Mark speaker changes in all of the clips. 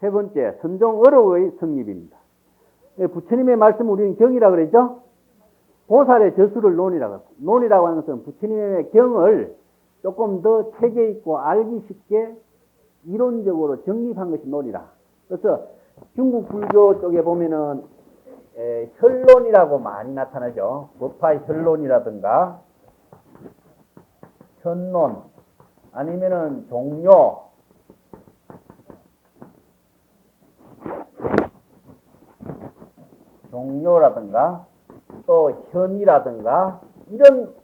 Speaker 1: 세 번째, 선종어록의 성립입니다. 부처님의 말씀 우리는 경이라고 그랬죠? 보살의 저수를 논이라고. 논이라고 하는 것은 부처님의 경을 조금 더 체계 있고 알기 쉽게 이론적으로 정립한 것이 논이라. 그래서 중국 불교 쪽에 보면은 혈론이라고 많이 나타나죠. 법화 혈론이라든가 현론 아니면은 종료라든가 또 현이라든가 이런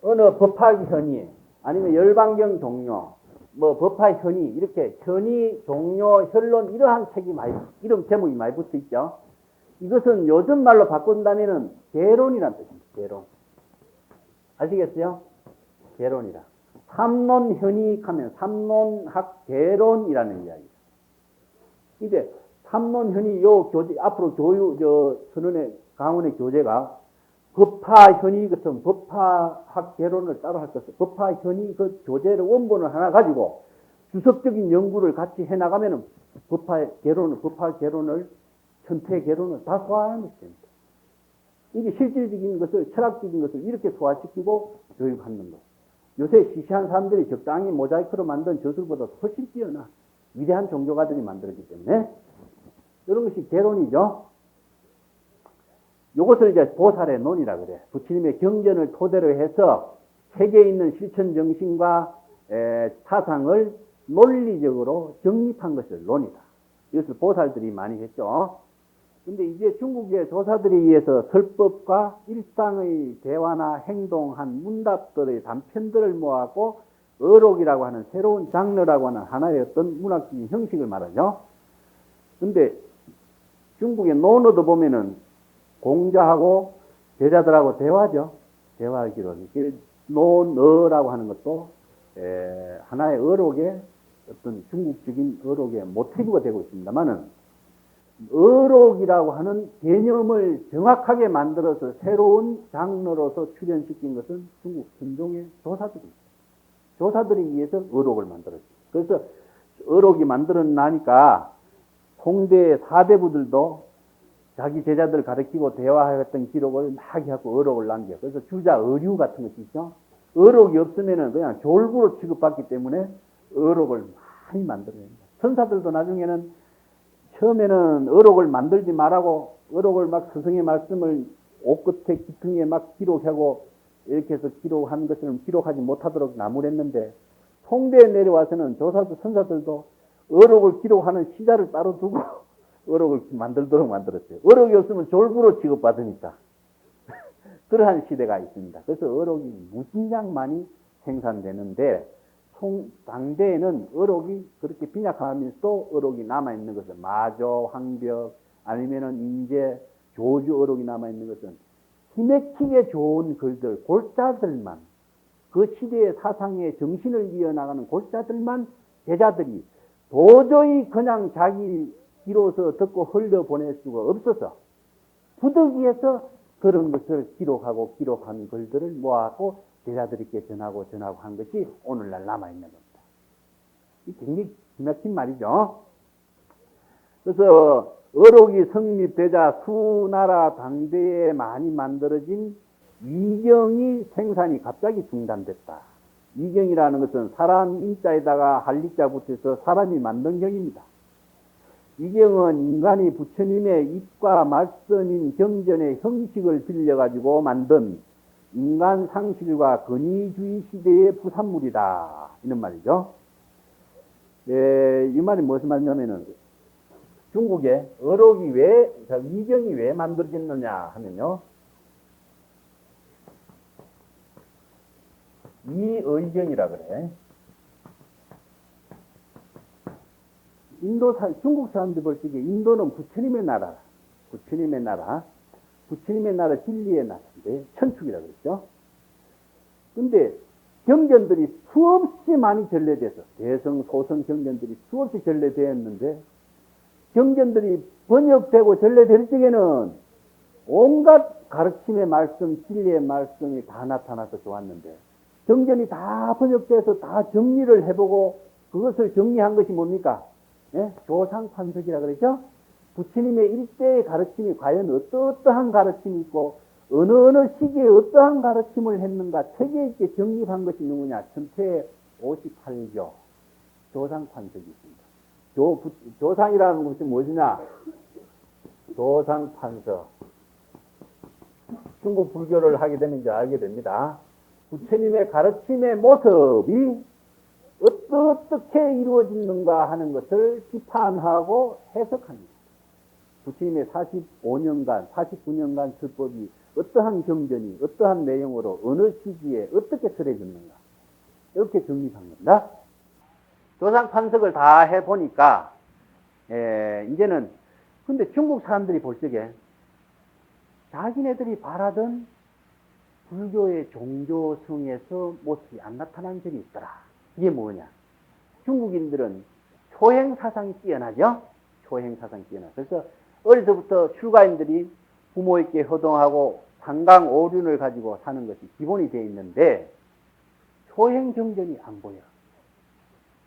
Speaker 1: 어느 법화 현이 아니면 열반경 종료 뭐 법화 현이 이렇게 현이 종료 혈론 이러한 책이 많이 이런 제목이 많이 붙어 있죠. 이것은 요즘 말로 바꾼다면은 개론이란 뜻입니다. 개론. 아시겠어요? 개론이라. 삼론현익 하면 삼론학 개론이라는 이야기. 이제 삼론현익 요 교재 앞으로 선언의 강원의 교재가 법화현익 같은 법화학 개론을 따로 할 것을 법화현익 그 교재를 원본을 하나 가지고 주석적인 연구를 같이 해 나가면은 법화 개론을 천태 개론을 다 소화하는 것입니다. 이게 실질적인 것을 철학적인 것을 이렇게 소화시키고 교육하는 것. 요새 시시한 사람들이 적당히 모자이크로 만든 저술보다 훨씬 뛰어나 위대한 종교가들이 만들었기 때문에 이런 것이 개론이죠. 이것을 이제 보살의 논이라 그래. 부처님의 경전을 토대로 해서 세계에 있는 실천 정신과 사상을 논리적으로 정립한 것을 논이다. 이것을 보살들이 많이 했죠. 근데 이제 중국의 조사들에 의해서 설법과 일상의 대화나 행동한 문답들의 단편들을 모아갖고 어록이라고 하는 새로운 장르라고 하는 하나의 어떤 문학적인 형식을 말하죠. 근데 중국의 논어도 보면은 공자하고 제자들하고 대화죠. 대화하기로. 논어라고 하는 것도 하나의 어록의 어떤 중국적인 어록의 모티브가 되고 있습니다만은 어록이라고 하는 개념을 정확하게 만들어서 새로운 장르로서 출현시킨 것은 중국 선종의 조사들입니다. 조사들이 위해서 어록을 만들었죠. 그래서 어록이 만들어나니까 홍대의 사대부들도 자기 제자들 가르치고 대화했던 기록을 막 하고 어록을 남겨. 그래서 주자 어류 같은 것이 있죠. 어록이 없으면은 그냥 졸부로 취급받기 때문에 어록을 많이 만들어냅니다. 선사들도 나중에는 처음에는 어록을 만들지 말라고 어록을 막 스승의 말씀을 옷끝에 기퉁에 막 기록하고 이렇게 해서 기록한 것을 기록하지 못하도록 나무랬는데 송대에 내려와서는 조사도 선사들도 어록을 기록하는 시자를 따로 두고 어록을 만들도록 만들었어요. 어록이 없으면 졸부로 취급받으니까. 그러한 시대가 있습니다. 그래서 어록이 무진장 많이 생산되는데 당대에는 어록이 그렇게 빈약하면서도 어록이 남아있는 것은 마조, 황벽 아니면은 인제, 조주 어록이 남아있는 것은 힘맥히게 좋은 글들, 골자들만 그 시대의 사상의 정신을 이어나가는 골자들만 제자들이 도저히 그냥 자기 귀로서 듣고 흘려보낼 수가 없어서 부득이해서 그런 것을 기록한 글들을 모아서 제자들에게 전하고 한 것이 오늘날 남아있는 겁니다. 이 굉장히 기막힌 말이죠. 그래서 어록이 성립되자 수나라 당대에 많이 만들어진 위경이 생산이 갑자기 중단됐다. 위경이라는 것은 사람 인자에다가 할리자 붙여서 사람이 만든 경입니다. 위경은 인간이 부처님의 입과 말씀인 경전의 형식을 빌려가지고 만든 인간 상실과 권위주의 시대의 부산물이다. 이런 말이죠. 이 말이 무슨 말이냐면은 중국에 어록이 위경이 왜 만들어졌느냐 하면요. 이의경이라 그래. 중국 사람들 볼 적에 인도는 부처님의 나라. 부처님의 나라 진리의 나라인데 천축이라고 그랬죠. 근데 경전들이 수없이 많이 전래돼서 대성, 소성 경전들이 수없이 전래되었는데 경전들이 번역되고 전래될 적에는 온갖 가르침의 말씀, 진리의 말씀이 다 나타나서 좋았는데 경전이 다 번역돼서 다 정리를 해보고 그것을 정리한 것이 뭡니까? 예? 조상판석이라 그러죠? 부처님의 일대의 가르침이 과연 어떠한 가르침이 있고 어느 시기에 어떠한 가르침을 했는가 체계 있게 정립한 것이 누구냐? 전체 58조 조상판석이 있습니다. 조상이라는 것이 무엇이냐? 조상판석. 중국 불교를 하게 되면 이제 알게 됩니다. 부처님의 가르침의 모습이 어떻게 이루어지는가 하는 것을 비판하고 해석합니다. 부처님의 45년간, 49년간 설법이 어떠한 경전이, 어떠한 내용으로, 어느 시기에 어떻게 설해졌는가. 이렇게 정립한 겁니다. 조상 판석을 다 해보니까, 이제는, 근데 중국 사람들이 볼 적에 자기네들이 바라던 불교의 종교성에서 모습이 안 나타난 적이 있더라. 이게 뭐냐? 중국인들은 초행사상이 뛰어나죠? 초행사상이 뛰어나. 그래서 어려서부터 출가인들이 부모에게 허동하고 상강 오륜을 가지고 사는 것이 기본이 되어 있는데 초행 경전이 안 보여.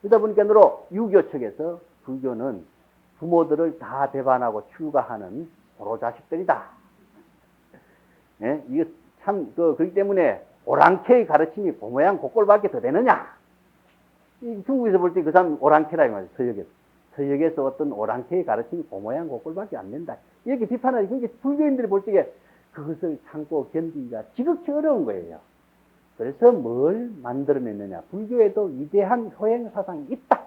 Speaker 1: 그러다 보니까 유교 측에서 불교는 부모들을 다 배반하고 출가하는 고로 자식들이다. 예? 이거 참, 그렇기 때문에 오랑캐의 가르침이 고모양 고꼴밖에 더 되느냐? 중국에서 볼 때 그 사람 오랑캐라 이 말이에요. 서역에서. 서역에서 어떤 오랑캐의 가르침이 고모양 고꼴밖에 안 된다. 이렇게 비판하지. 그러니까 불교인들이 볼 적에 그것을 참고 견디기가 지극히 어려운 거예요. 그래서 뭘 만들어냈느냐. 불교에도 위대한 효행사상이 있다.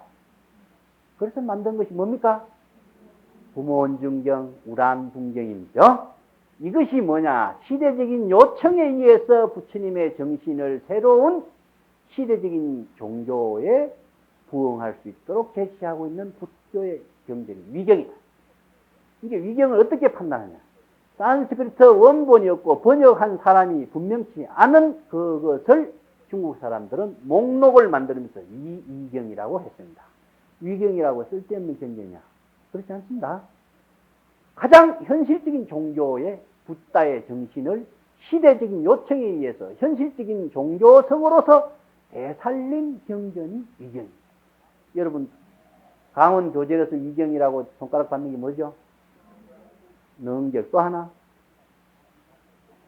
Speaker 1: 그래서 만든 것이 뭡니까? 부모원중경, 우란분경이죠. 이것이 뭐냐? 시대적인 요청에 의해서 부처님의 정신을 새로운 시대적인 종교에 부응할 수 있도록 제시하고 있는 불교의 경전이 위경이다. 이게 위경을 어떻게 판단하냐? 산스크리트 원본이었고 번역한 사람이 분명치 않은 그것을 중국 사람들은 목록을 만들면서 위경이라고 했습니다. 위경이라고 쓸데없는 경전이냐? 그렇지 않습니다. 가장 현실적인 종교의 붓다의 정신을 시대적인 요청에 의해서 현실적인 종교성으로서 되살린 경전이 위경입니다. 여러분 강원 교재에서 위경이라고 손가락 받는 게 뭐죠? 능격. 또 하나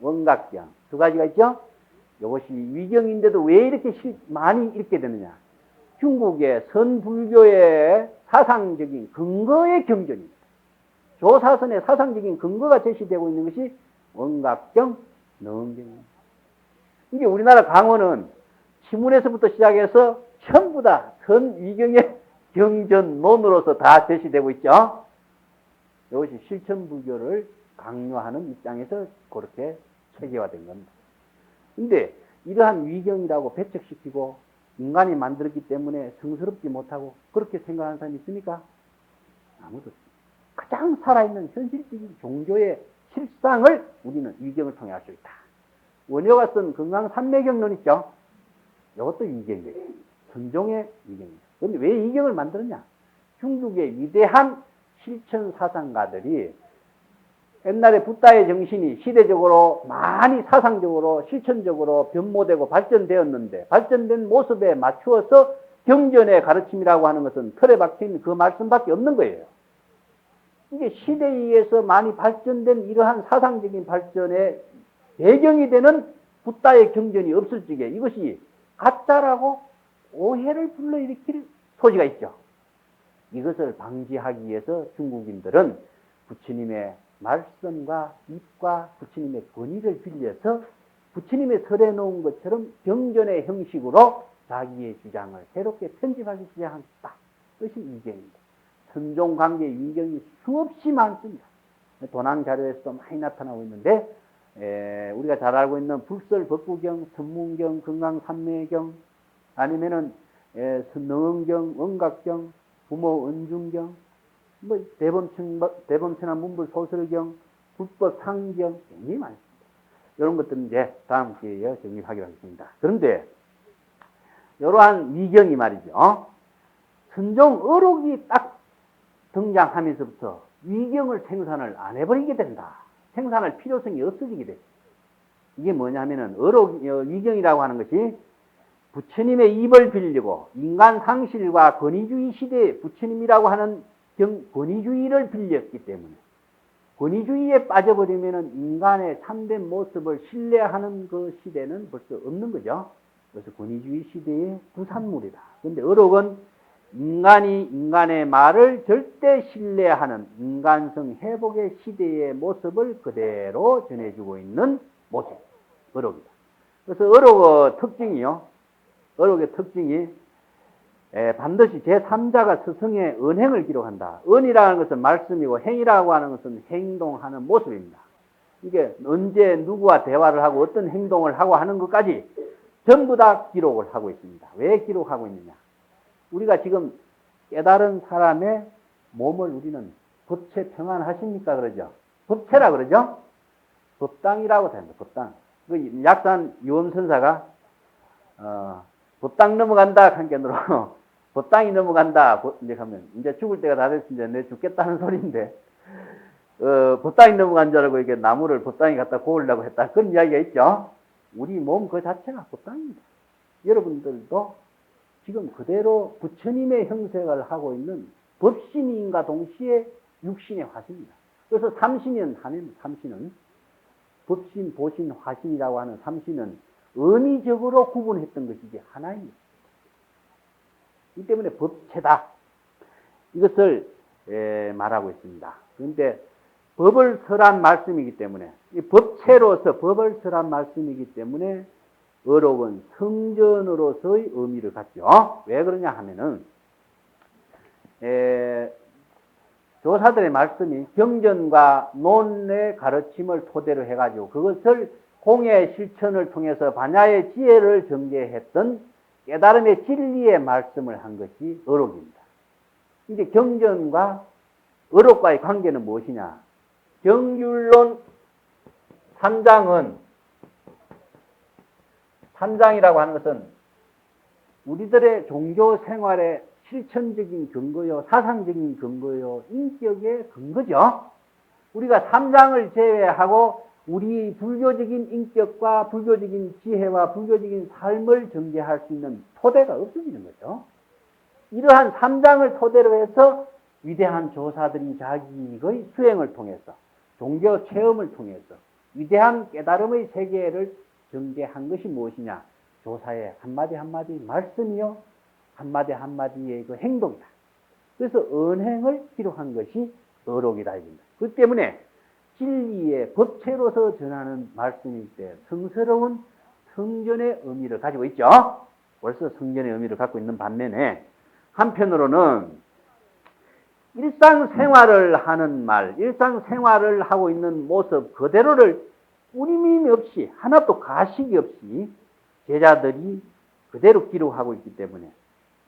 Speaker 1: 원각경. 두 가지가 있죠? 이것이 위경인데도 왜 이렇게 많이 읽게 되느냐? 중국의 선불교의 사상적인 근거의 경전입니다. 조사선의 사상적인 근거가 제시되고 있는 것이 원각경, 능경입니다. 이게 우리나라 강원은 시문에서부터 시작해서 전부 다 선위경의 경전론으로서 다 제시되고 있죠. 이것이 실천불교를 강요하는 입장에서 그렇게 체계화된 겁니다. 근데 이러한 위경이라고 배척시키고 인간이 만들었기 때문에 성스럽지 못하고 그렇게 생각하는 사람이 있습니까? 아무도 없습니다. 가장 살아있는 현실적인 종교의 실상을 우리는 위경을 통해 알 수 있다. 원효가 쓴 금강산매경론 있죠? 이것도 위경이에요. 선종의 위경입니다. 그런데 왜 위경을 만들었냐? 중국의 위대한 실천 사상가들이 옛날에 붓다의 정신이 시대적으로 많이 사상적으로 실천적으로 변모되고 발전되었는데 발전된 모습에 맞추어서 경전의 가르침이라고 하는 것은 틀에 박힌 그 말씀밖에 없는 거예요. 이게 시대에 의해서 많이 발전된 이러한 사상적인 발전의 배경이 되는 붓다의 경전이 없을 적에 이것이 가짜라고 오해를 불러일으킬 소지가 있죠. 이것을 방지하기 위해서 중국인들은 부처님의 말씀과 입과 부처님의 권위를 빌려서 부처님의 설해 놓은 것처럼 경전의 형식으로 자기의 주장을 새롭게 편집하기 시작했다. 그것이 위경입니다. 선종관계 위경이 수없이 많습니다. 도난 자료에서도 많이 나타나고 있는데 우리가 잘 알고 있는 불설법구경, 선문경, 금강산매경 아니면은 능언경, 원각경, 부모언중경, 뭐 대범천한 문불소설경, 불법상경 굉장히 많습니다. 이런 것들은 이제 다음 기회에 정립하기로 하겠습니다. 그런데 이러한 위경이 말이죠. 선종 어록이 딱 등장하면서부터 위경을 생산을 안 해버리게 된다. 생산할 필요성이 없어지게 돼. 이게 뭐냐면은 위경이라고 하는 것이 부처님의 입을 빌리고 인간 상실과 권위주의 시대에 부처님이라고 하는 권위주의를 빌렸기 때문에 권위주의에 빠져버리면 인간의 참된 모습을 신뢰하는 그 시대는 벌써 없는 거죠. 그래서 권위주의 시대의 부산물이다. 그런데 어록은 인간이 인간의 말을 절대 신뢰하는 인간성 회복의 시대의 모습을 그대로 전해주고 있는 모습, 어록이다. 그래서 어록의 특징이요. 어록의 특징이 반드시 제3자가 스승의 언행을 기록한다. 언이라는 것은 말씀이고 행이라고 하는 것은 행동하는 모습입니다. 이게 언제 누구와 대화를 하고 어떤 행동을 하고 하는 것까지 전부 다 기록을 하고 있습니다. 왜 기록하고 있느냐? 우리가 지금 깨달은 사람의 몸을 우리는 법체 평안하십니까? 그러죠. 법체라 그러죠. 법당이라고 합니다. 법당. 그 약산 유엄선사가 법당 넘어간다 한 견으로 법당이 넘어간다 이제 하면 이제 죽을 때가 다 됐으니까 내 죽겠다는 소리인데 법당이 넘어간 줄 알고 이렇게 나무를 법당에 갖다 고으려고 했다 그런 이야기가 있죠. 우리 몸 그 자체가 법당입니다. 여러분들도 지금 그대로 부처님의 형색을 하고 있는 법신인과 동시에 육신의 화신입니다. 그래서 삼신은 하나입니다. 삼신은 법신, 보신, 화신이라고 하는 삼신은 의미적으로 구분했던 것이지 하나입니다. 이 때문에 법체다. 이것을 말하고 있습니다. 그런데 법을 설한 말씀이기 때문에 이 법체로서 법을 설한 말씀이기 때문에 어록은 성전으로서의 의미를 갖죠. 왜 그러냐 하면은 조사들의 말씀이 경전과 논의 가르침을 토대로 해가지고 그것을 공의 실천을 통해서 반야의 지혜를 전개했던 깨달음의 진리의 말씀을 한 것이 어록입니다. 이제 경전과 어록과의 관계는 무엇이냐? 정율론 3장이라고 하는 것은 우리들의 종교 생활의 실천적인 근거요, 사상적인 근거요, 인격의 근거죠. 우리가 3장을 제외하고 우리 불교적인 인격과 불교적인 지혜와 불교적인 삶을 전개할 수 있는 토대가 없어지는 거죠. 이러한 3장을 토대로 해서 위대한 조사들이 자기의 수행을 통해서 종교 체험을 통해서 위대한 깨달음의 세계를 전개한 것이 무엇이냐? 조사의 한마디 한마디 말씀이요, 한마디 한마디의 그 행동이다. 그래서 언행을 기록한 것이 어록이다. 그렇기 때문에 진리의 법체로서 전하는 말씀일 때 성스러운 성전의 의미를 가지고 있죠. 벌써 성전의 의미를 갖고 있는 반면에 한편으로는 일상생활을 하는 말, 일상생활을 하고 있는 모습 그대로를 꾸밈이 없이 하나도 가식이 없이 제자들이 그대로 기록하고 있기 때문에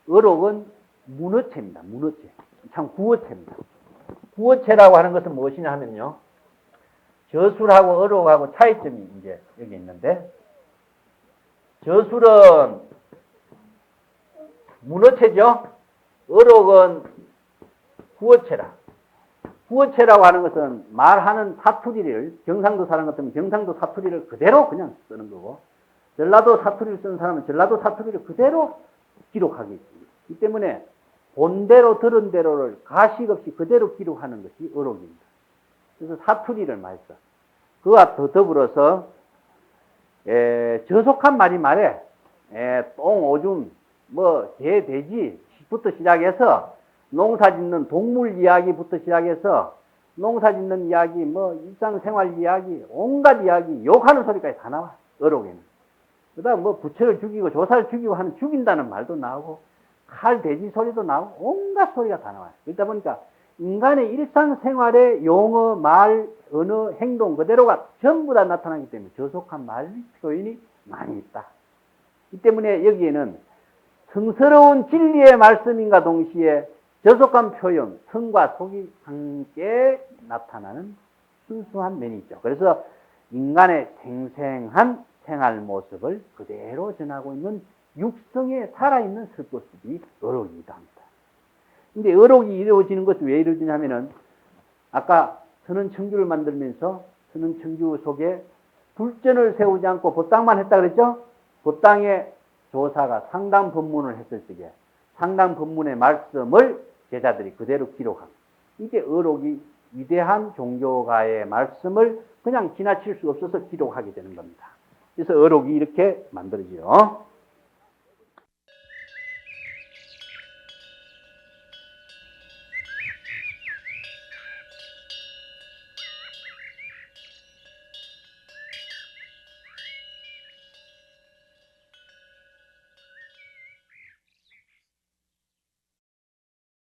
Speaker 1: 어록은 문어체입니다. 문어체. 참 구어체입니다. 구어체라고 하는 것은 무엇이냐 하면요. 저술하고 어록하고 차이점이 이제 여기 있는데 저술은 문어체죠. 어록은 구어체라. 구어체라고 하는 것은 말하는 사투리를 경상도 사람 같으면 경상도 사투리를 그대로 그냥 쓰는 거고 전라도 사투리를 쓰는 사람은 전라도 사투리를 그대로 기록하기 있습니다. 이 때문에 본대로 들은 대로를 가식 없이 그대로 기록하는 것이 어록입니다. 그래서 사투리를 많이 써. 그와 더 더불어서 저속한 말이 말해 똥, 오줌, 뭐 개, 돼지부터 시작해서 농사짓는 동물 이야기부터 시작해서 농사짓는 이야기, 뭐 일상생활 이야기, 온갖 이야기, 욕하는 소리까지 다 나와. 어록에는. 그다음 뭐 부처를 죽이고 조사를 죽이고 하는 죽인다는 말도 나오고 칼, 돼지 소리도 나오고 온갖 소리가 다 나와요. 그러다 보니까 인간의 일상생활의 용어, 말, 언어, 행동 그대로가 전부 다 나타나기 때문에 저속한 말 표현이 많이 있다. 이 때문에 여기에는 성스러운 진리의 말씀인가 동시에 저속한 표현, 성과 속이 함께 나타나는 순수한 면이 있죠. 그래서 인간의 생생한 생활 모습을 그대로 전하고 있는 육성에 살아있는 설법습이 어록이기도 합니다. 근데 어록이 이루어지는 것이 왜 이루어지냐면은 아까 선언청주를 만들면서 선언청주 속에 불전을 세우지 않고 법당만 했다 그랬죠? 법당에 조사가 상당 법문을 했을 적에 상당 법문의 말씀을 제자들이 그대로 기록합니다. 이게 의록이 위대한 종교가의 말씀을 그냥 지나칠 수 없어서 기록하게 되는 겁니다. 그래서 의록이 이렇게 만들어지죠.